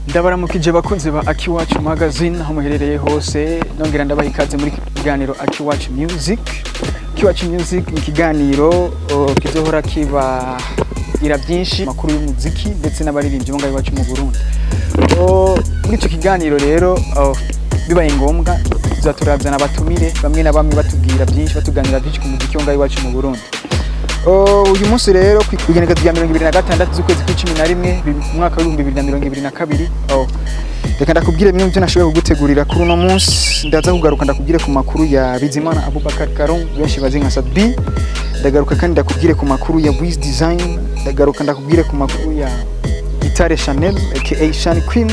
Ndabaramukije bakunze ba Akiwacu magazine aho muherereye hose nongera ndabaha ikaze muri kiganiro Akiwacu Music. Akiwacu Music ni kiganiro kizohora kiba ira byinshi makuru y'umuziki ndetse n'abaririmbyi bo ngaho iwacu mu Burundi. Muri cyo kiganiro rero bibaye ngombwa tuzaturazana abatumire bamwe na bamwe batubwira byinshi batuganira byinshi ku muziki wo ngaho iwacu mu Burundi. Uyu munsi rero kwigenekerezo rya 2026 z'ukwezi kwa 11 umwaka wa 2022 reka ndakubwire bimwe byo nashoboye kugutegurira kuri uno munsi. Ndaza kugaruka ndakubwire ku makuru ya Bizimana Abubakar Karum benshi bazi nka Sadbi. Ndagaruka kandi ndakubwire ku makuru ya Wiz Design. Ndagaruka ndakubwire ku makuru ya Gitare Chanel aka Shani Queen.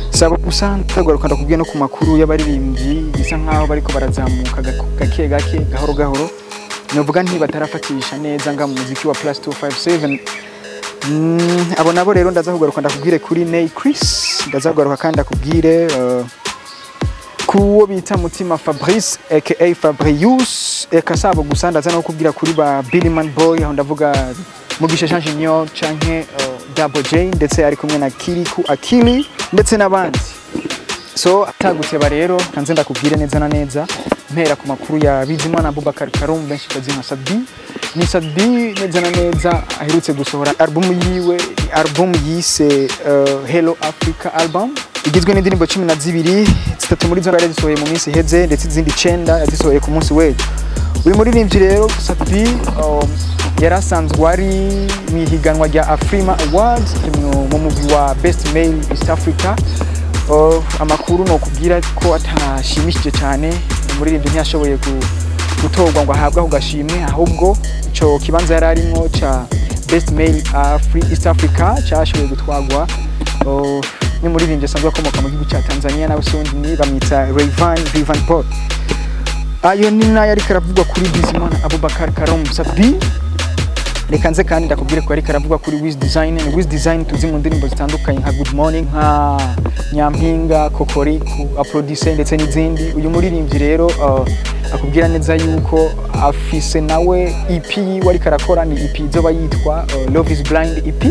Saba gusa ndagaruka ndakubwire no ku makuru y'abaririmbyi bisa nkaho bariko barazamuka gake gake gahoro gahoro. Novuga nti batarafatisha neza nga muziki wa Plus 257. Abo nabo rero ndaza kugaruka ndakubwire kuri Ney Chris, ndaza kugaruka kandi ndakubwire kuwo bita Mutima Fabrice aka Fabrius ekasabo gusa ndaza no kubwira kuri ba Billyman Boy aho ndavuga Mugisha Jean Junior canke Double J ndetse ari kumwe na Kiriku Akili ndetse nabandi. So ataguteba rero kanze ndakubwire neza na neza mpera ku makuru ya Bizimana Abubakar Karum benshi bazi nka Sadbi. Ni Sadbi neza na neza aherutse gusohora album yiwe, album yise Hello Africa album igizwe n'indirimbo 12 zitatu muri zo yarazisohoye mu minsi heze ndetse izindi 9 yazisohoye ku munsi wejo. Uyu muririmbyi rero Sadbi yarasanzwe ari mu higanwa rya Afrima Awards mu mugwi wa Best Male East Africa. Amakuru no kubwira ko atashimishije cyane umuririmbyi ntiyashoboye gutorwa ngo ahabwa ku gashimwe, ahubwo ico kibanza yararimo cha Best Male East Africa cyashoboye gutwagwa ni muririmbyi asanzwe akomoka mu gihugu cya Tanzania nawe sundi bamwita Rayvan Paul. Ayo ni nayo ari karavugwa kuri Bizimana Abubakar Karum Sadbi. Reka nze kandi ndakubwire ko ari karavugwa kuri Wiz Design. Wiz Design tuzi mu ndirimbo zitandukanye nka Good Morning, nka Nyampinga, Kokoriku, Applaudisse ndetse n'izindi. Uyu muririmbyi rero akubwira neza yuko afise nawe EP wari karakora, ni EP izoba yitwa Love is Blind EP.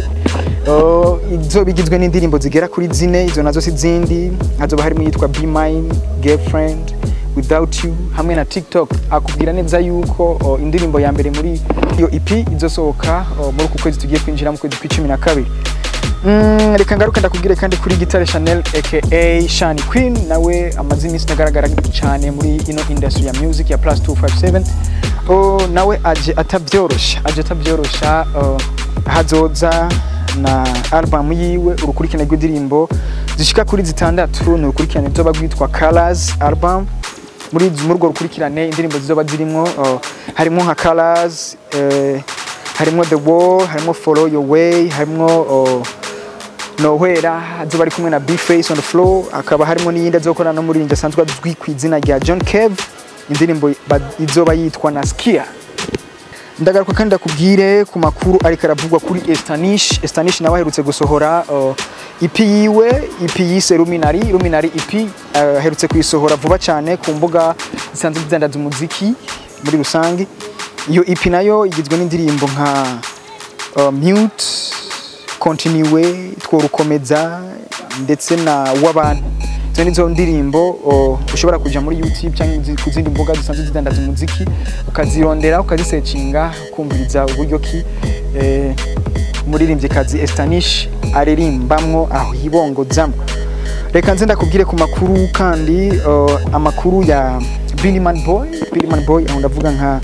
Izo bigizwe n'indirimbo zigera kuri 4, izo nazo sizindi hazoba harimo yitwa Be Mine, Girlfriend, Without You hamwe na TikTok. Akubwira neza yuko indirimbo ya mbere muri iyo EP izosohoka muri uku kwezi tugiye kwinjira mu kwezi kwa 12. Reka ngaruka ndakubwire kandi kuri Gitare Chanel aka Shani Queen, nawe amazina sinagaragara cyane muri ino industry ya music ya Plus 257. Nawe aje atabyorosha hazoza na album yiwe urukurikirane rw'indirimbo zishika kuri 6 n'urukurikirane zoba gwitwa Colors album. Muri urwo rukurikirane indirimbo zizoba zirimo harimo nka Colors, harimo The Wall, harimo Follow Your Way, harimo Nowhere azoba ari kumwe na Big Face on the Floor. Akaba harimo n'iyindi azokora no muri ndasanzwe azwi ku izina rya John Kev, indirimbo izoba yitwa Naskia. Ndagaruka kandi ndakubwire ku makuru ari karavugwa kuri Estanish nawe aherutse gusohora EP yiwe, EP yise Luminary EP aherutse kuyisohora vuba cyane ku mbuga zisanzwe zidandaza umuziki muri rusangi. Iyo EP nayo igizwe n'indirimbo nka Mute, Continue, Tworukomeza ndetse na W'abantu. Nizo ndirimbo ushobora kuja muri YouTube cyangwa kuzindi mbuga zisanzwe zidandaza umuziki ukazirondera ukazisearchinga kumviriza uburyo ki muririmbyi kazi Estanish aririmbamwo aho hibongozamo. Reka nze ndakubwire ku makuru kandi amakuru ya Billyman Boy aho ndavuga nka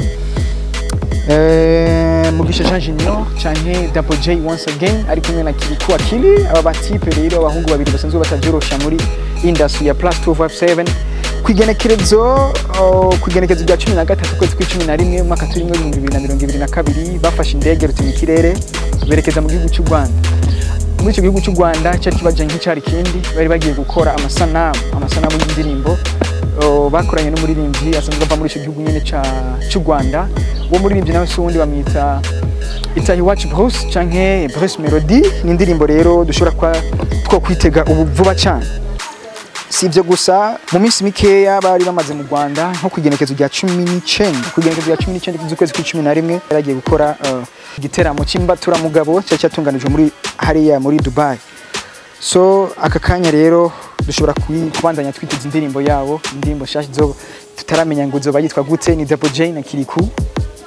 Mugisha Jean Junior canke Double J once again ari kumwe na Kiriku Akili. Aba batipe rero abahungu babiri basanzwe batajorosha muri industry ya Plus 257. Kwigenekerezo rya 13 kwezi kwa 11 mwaka turimo 2022 bafashe indege rutimikirere berekeza mu gihugu cy'u Rwanda. Muri icyo gihugu cy'u Rwanda cyari kibaje nk'icari kindi bari bagiye gukora amasanamu y'indirimbo bakoranye n'umuririmbyi asanzwe ava muri icyo gihugu nyene cy'u Rwanda. Uwo muririmbyi nawe sundi bamwita Itahiwacu Bruce canke Bruce Melody. Ni indirimbo rero dushobora two kwitega ubu vuba cyane. Sivyo gusa mu minsi mikeya bari bamaze mu Rwanda nko kwigenekezo rya 19 z'ukwezi kwa 11 yaragiye gukora igiteramo cy'imbatura mugabo cyatunganijwe muri hariya muri Dubai. so aka kanya rero dushobora kubandanya twiteza indirimbo yabo, indirimbo shashi zo tutaramenya ngo zoba yitwa gute. Ni Double J na Kiriku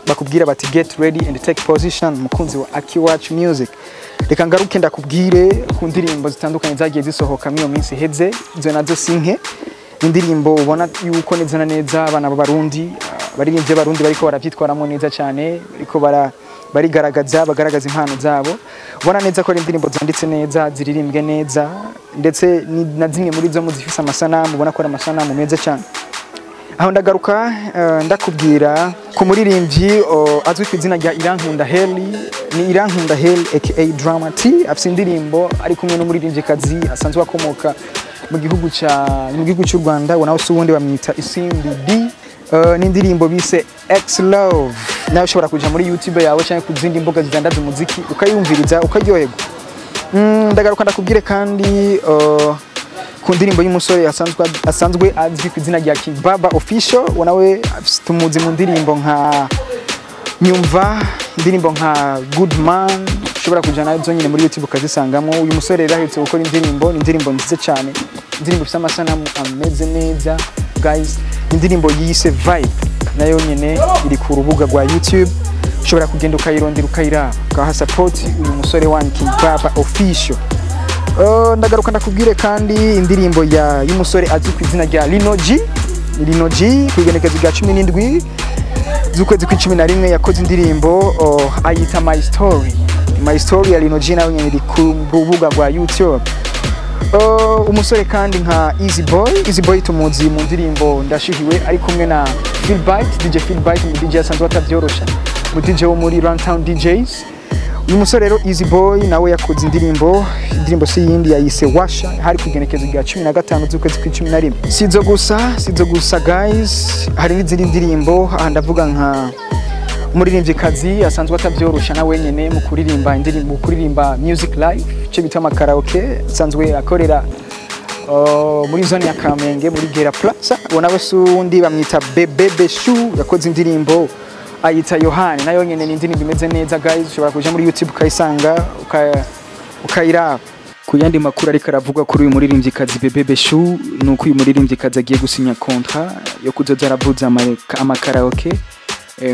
bakubwira bati get ready and take position, mukunzi wa Akiwacu Music. Reka ngaruke ndakubwire ku ndirimbo zitandukanye zagiye zisohoka mu minsi heze. Izo nazo sinke indirimbo ubona yuko neza na neza abana b'abarundi baririmbye barundi bariko baravyitwaramo neza cyane, bariko bagaragaza impano zabo. Ubona neza ko ari indirimbo zanditse neza, ziririmbwe neza, ndetse na zimwe muri zo muzifisa amasanamu, ubona ko ari amasanamu meza cyane. Aho ndagaruka ndakubwira ku muririmbyi azwi ku izina rya Irankunda Heli. Ni Irankunda Heli aka Drama T, afite indirimbo ari kumwe n'umuririmbyikazi asanzwe akomoka mu gihugu cy'u Rwanda, ubona ko ubundi bamwita Isimbi D. Ni indirimbo bise X Love. Nawe ushobora kuja muri YouTube yawe cyangwa ku zindi mbuga zidandaza umuziki ukayumviriza ukaryoherwa. Ndagaruka ndakubwire kandi ku ndirimbo y'umusore asanzwe azwi ku izina rya King Baba Official. Nawe tumuzi mu ndirimbo nka Nyumva, indirimbo nka Good Man, ushobora kujana nazo nyine muri YouTube ukazisangamo. Uyu musore rero ahetse gukora indirimbo nziza cyane, indirimbo ifite amasanamu ameze neza guys. Indirimbo yise Vibe nayo nyene iri ku rubuga rwa YouTube, ushobora kugenda ukayirondera ukayiraba ukaha support uyu musore wa King Baba Official. Ndagaruka ndakubwire kandi indirimbo y'umusore azwi ku izina rya Lino G ku igenekerezo rya 17 z'ukwezi kwa 11 yakoze indirimbo ayita My Story ya Lino G nayo nyene iri ku rubuga rwa YouTube. Umusore kandi nka Easy Boy tumuzi mu ndirimbo Ndashihiwe ari kumwe na DJ Feelbite, mu DJ asanzwe atavyorosha, mu DJ wo muri Runtown DJs. Uyu musore rero Easy Boy nawe yakoze indirimbo si yindi yayise Washa, hari kugenekezo rya 15 z'ukwezi kwa 11. Sizo gusa guys, hari n'izindi ndirimbo ndavuga nka umuririmbyikazi asanzwe atavyorosha nawe nyene mu kuririmba music live, cyo bita karaoke, asanzwe akorera muri zone ya Kamenge muri Gera Plaza. Nawe sundi bamwita Bebe Shu, yakoze indirimbo ayita Yohani, nayo nyene ni indirimbo imeze neza guys. Ushobora kuja muri YouTube ukayisanga ukayiraba. Ku yandi makuru ariko aravuga kuri uyu muririmbyikazi Bebe Shu, nuko uyu muririmbyikazi agiye gusinya contrat yo kuzoza aravuza amakaraoke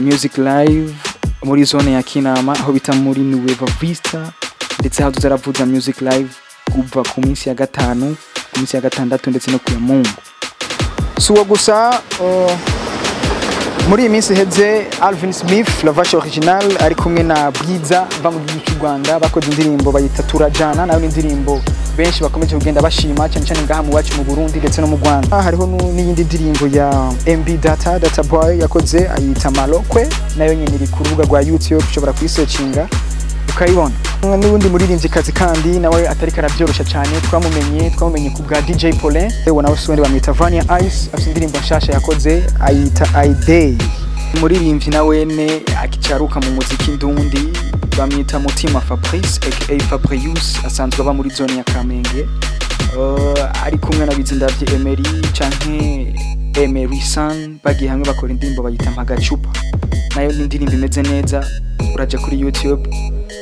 music live muri zone ya Kinama, aho bita muri Nueva Vista, ndetse aho zaravuza music live kuva ku minsi ya 5, ku minsi ya 6 ndetse no ku Mungu. Suwo gusa muri iminsi heze Alvin Smith la version original ari kumwe na Bwiza va mu gihugu cy'u Rwanda, bakoze indirimbo bayita Turajana, nayo indirimbo benshi bakomeje kugenda bashima cyane ngaha mu wacu mu Burundi ndetse no mu Rwanda. Hariho n'iyindi ndirimbo ya MB Data Boy yakoze ayita Malokwe, nayo nyine iri ku rubuga rwa YouTube, ushobora kuyisearchinga ukayibona. N'ubundi muririmbyikazi kandi nawe atari karabyorosha cyane, twamumenye ku bwa DJ Paulin, nawe sundi bamwita Vania Ice, afite indirimbo nshasha yakoze ayita I Day. Umuririmbyi nawe ne akicaruka mu muziki ndundi bamwita Mutima Fabrice aka Fabrius, asanzwe aba muri zone ya Kamenge, ari kumwe na Bizindavye Emery canke Emery San, bagiye hamwe bakora indirimbo bayita Mpagacupa, nayo ni indirimbo imeze neza. Uraje kuri YouTube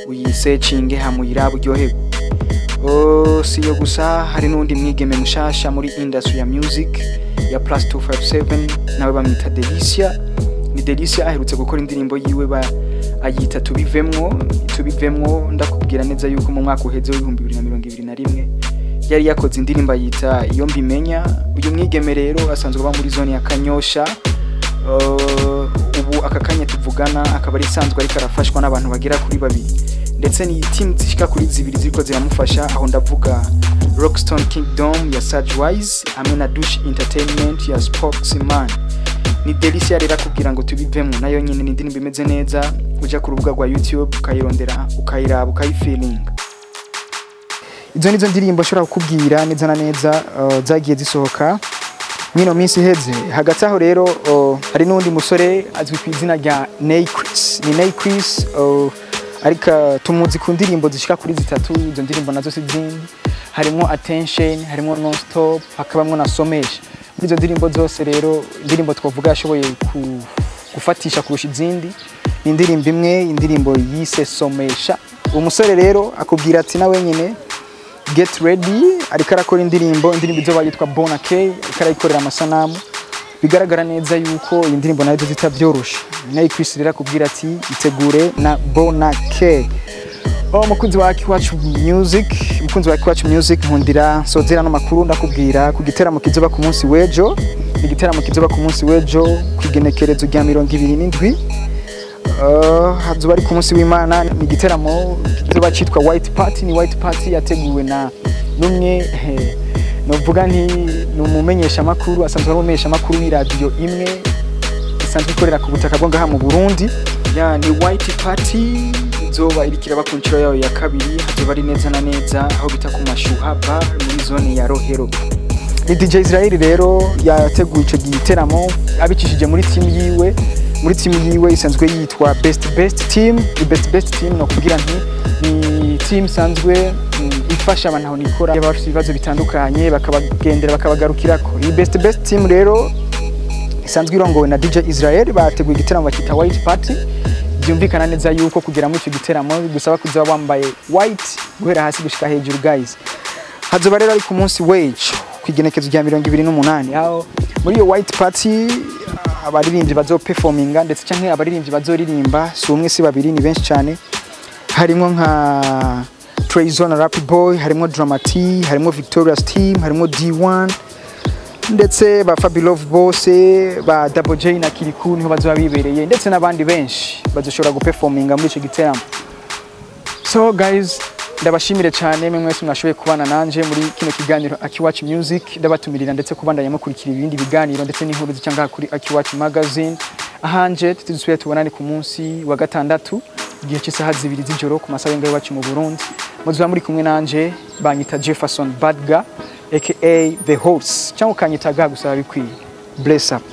uyisearchinge hamuyiraba uryoherwa. Siyo gusa, hari n'undi mwigeme mushasha muri industry ya music ya Plus 257, nawe bamwita Delicia. Ni Delicia aherutse gukora indirimbo yiwe ayita Tubivemwo. Ndakubwira neza yuko mu mwaka uheze w'2021 yari yakoze indirimbo ayita Iyo Mbimenya. Uyu mwigeme rero asanzwe aba muri zone ya Kanyosha. Ubu aka kanya tuvugana akaba ari sanzwe ariko arafashwa n'abantu bagera kuri 2, ndetse ni team zishika kuri 2 ziriko ziramufasha, aho ndavuga Rockstone Kingdom ya Sajwise hamwe na Douche Entertainment ya Spokesman. Ni Delicia rero kugira ngo Tubivemwo, nayo nyine ni indirimbo imeze neza. Uja ku rubuga rwa YouTube ukayirondera ukayiraba ukayifeeling. Izo nizo ndirimbo ushobora kukubwira neza na neza zagiye zisohoka mwino minsi heze. Hagati aho rero hari n'undi musore azwi ku izina rya Naychris. Ni Naychris ariko tumuzi ku ndirimbo zishika kuri 3. Izo ndirimbo nazo si zindi, harimo Attention, harimo Non Stop, hakabamwo na Somesha. Muri izo ndirimbo zose rero indirimbo twavuga ashoboye gufatisha kurusha izindi ni indirimbo yise Somesha. Umusore rero akubwira ati nawe nyine Get Ready ariko arakora indirimbo izoba yitwa Bona K ariko arayikorera amasanamu bigaragara neza yuko iyi ndirimbo nayo zitavyorosha nayo kwisirira kubwira ati itegure na Bona K. Mukunzi wa Akiwacu Music nkundira sozera no makuru ndakubwira ku giteramo kizoba ku munsi wejo kwigenekerezo rya 27 hazoba ari ku munsi w'Imana. Ni giteramo kizoba cyitwa White Party. Ni White Party yateguwe na numwe novuga nti numumenyesha makuru asanzwe umumenyesha makuru w'iradio imwe isanzwe ikorera ku butaka bwo ngaha mu Burundi. Ni White Party zoba irikira bakunchiro yayo ya kabiri hazoba ari neza na neza aho bita ku Mashuha bar muri zone ya Rohero. Ni DJ Israel rero yateguye ico giteramo abicishije muri team yiwe isanzwe yitwa Best Team. Best Team no kugira nti ni team sanzwe ifasha abantu nikora y'abafite ibibazo bitandukanye bakabagendera bakabagarukirako. Iyi Best Team rero isanzwe irongowe na DJ Israel bateguye igiteramo bakita White Party. Byumvikana neza yuko kugira muri icyo giteramo gusaba kuzaba wambaye white guhera hasi gushika hejuru guys. Hazoba rero ari ku munsi wejo kwigenekezo rya 28 aho muri iyo White Party abaririmbyi bazoperforminga ndetse canke abaririmbyi bazoririmba si umwe si babiri ni benshi cyane. Harimo nka Trayzone Rap Boy, harimo Dramati, harimo Victorious Team, harimo D1 ndetse ba Fabilove bose ba Double J na Kiriku niho bazoba bibereye ndetse nabandi benshi bazoshobora guperforminga muri ico giteramo. So guys ndabashimire cyane mwese mwashoboye kubana nanje muri kino kiganiro Akiwacu Music. Ndabatumirira ndetse kubandanya mukurikira ibindi biganiro ndetse n'inkuru zicanga kuri Akiwacu Magazine. Ahanje tuzusuye tubonane ku munsi wa gatandatu igihe cy'isaha 2 z'ijoro ku masaha y'ingayo wacu mu Burundi. Muzuba muri kumwe nanje banyita Jefferson Badga aka The Horse cyangwa kanyita gusaba bikwiye. Bless up.